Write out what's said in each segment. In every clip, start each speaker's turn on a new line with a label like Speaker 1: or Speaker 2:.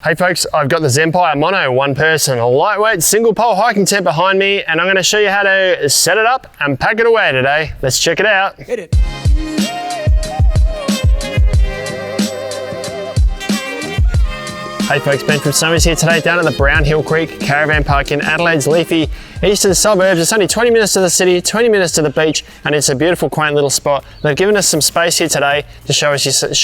Speaker 1: Hey folks, I've got the Zempire Mono one-person lightweight single pole hiking tent behind me, and I'm going to show you how to set it up and pack it away today. Let's check it out.
Speaker 2: Hit it.
Speaker 1: Hey folks, Ben from Summers here today down at the Brown Hill Creek Caravan Park in Adelaide's leafy eastern suburbs. It's only 20 minutes to the city, 20 minutes to the beach, and it's a beautiful, quaint little spot. They've given us some space here today to show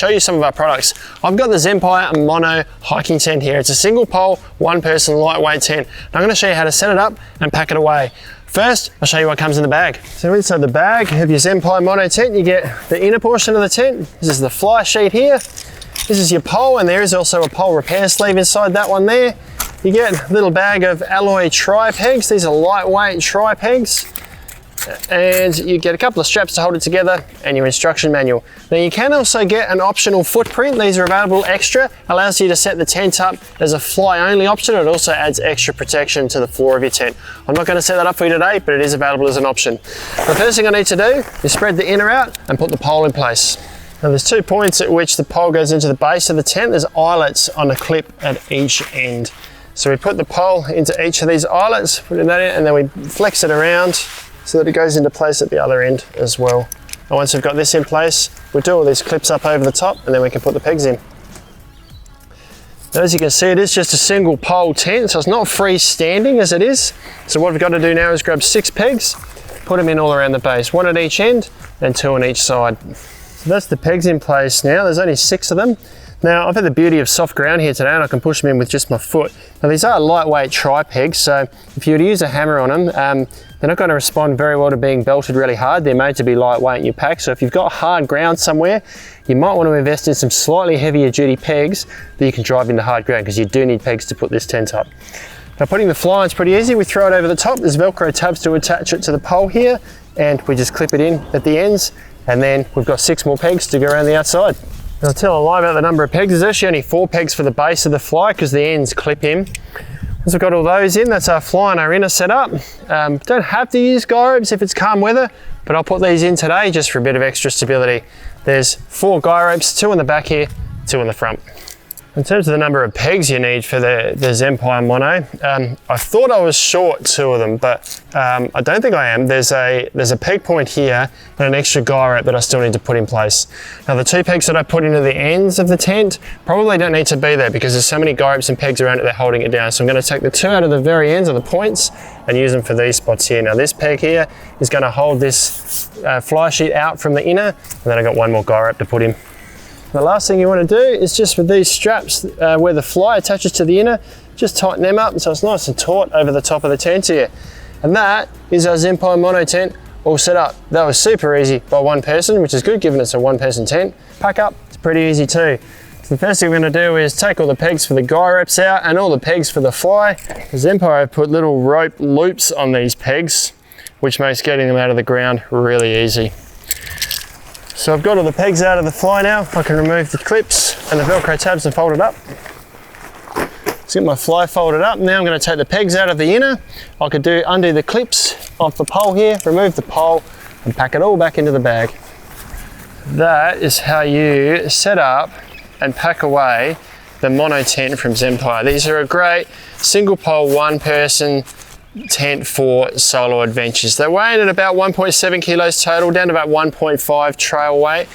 Speaker 1: you some of our products. I've got the Zempire Mono Hiking Tent here. It's a single pole, one-person lightweight tent. I'm going to show you how to set it up and pack it away. First, I'll show you what comes in the bag. So inside the bag of your Zempire Mono tent, you get the inner portion of the tent. This is the fly sheet here. This is your pole, and there is also a pole repair sleeve inside that one there. You get a little bag of alloy tri-pegs. These are lightweight tri-pegs. And you get a couple of straps to hold it together and your instruction manual. Now you can also get an optional footprint. These are available extra. Allows you to set the tent up as a fly only option. It also adds extra protection to the floor of your tent. I'm not going to set that up for you today, but it is available as an option. The first thing I need to do is spread the inner out and put the pole in place. Now there's 2 points at which the pole goes into the base of the tent. There's eyelets on a clip at each end. So we put the pole into each of these eyelets, putting that in, and then we flex it around so that it goes into place at the other end as well. And once we've got this in place, we'll do all these clips up over the top, and then we can put the pegs in. Now, as you can see, it is just a single pole tent, so it's not freestanding as it is. So what we've got to do now is grab 6 pegs, put them in all around the base, 1 at each end and 2 on each side. So that's the pegs in place now. There's only 6 of them. Now I've had the beauty of soft ground here today, and I can push them in with just my foot. Now these are lightweight tri-pegs, so if you were to use a hammer on them, they're not going to respond very well to being belted really hard. They're made to be lightweight in your pack, so if you've got hard ground somewhere, you might want to invest in some slightly heavier duty pegs that you can drive into hard ground, because you do need pegs to put this tent up. Now putting the fly on is pretty easy. We throw it over the top. There's Velcro tabs to attach it to the pole here, and we just clip it in at the ends. And then we've got 6 more pegs to go around the outside. I'll tell a lie about the number of pegs. There's actually only 4 pegs for the base of the fly because the ends clip in. Once we've got all those in, that's our fly and our inner set up. Don't have to use guy ropes if it's calm weather, but I'll put these in today just for a bit of extra stability. There's 4 guy ropes, 2 in the back here, 2 in the front. In terms of the number of pegs you need for the Zempire Mono, I thought I was short 2 of them, but I don't think I am. There's a peg point here and an extra guy rope that I still need to put in place. Now the 2 pegs that I put into the ends of the tent probably don't need to be there because there's so many guy ropes and pegs around it, they're holding it down. So I'm going to take the 2 out of the very ends of the points and use them for these spots here. Now this peg here is going to hold this fly sheet out from the inner, and then I've got 1 more guy rope to put in. The last thing you want to do is just with these straps where the fly attaches to the inner, just tighten them up so it's nice and taut over the top of the tent here. And that is our Zempire Mono tent all set up. That was super easy by one person, which is good given it's a one-person tent. Pack up, it's pretty easy too. So the first thing we're going to do is take all the pegs for the guy ropes out and all the pegs for the fly. The Zempire have put little rope loops on these pegs, which makes getting them out of the ground really easy. So I've got all the pegs out of the fly now. I can remove the clips and the Velcro tabs and fold it up. Let's get my fly folded up. Now I'm going to take the pegs out of the inner. I could undo the clips off the pole here, remove the pole and pack it all back into the bag. That is how you set up and pack away the Mono tent from Zempire. These are a great single pole, one-person tent for solo adventures. They weigh in at about 1.7 kilos total, down to about 1.5 trail weight.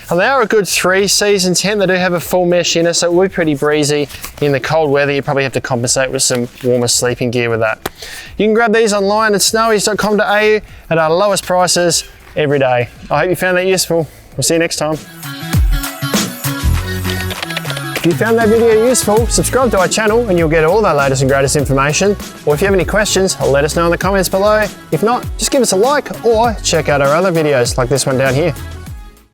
Speaker 1: And they are a good 3-season tent. They do have a full mesh inner, so it will be pretty breezy in the cold weather. You probably have to compensate with some warmer sleeping gear with that. You can grab these online at snowies.com.au at our lowest prices every day. I hope you found that useful. We'll see you next time. If you found that video useful, subscribe to our channel and you'll get all of our latest and greatest information. Or if you have any questions, let us know in the comments below. If not, just give us a like or check out our other videos like this one down here.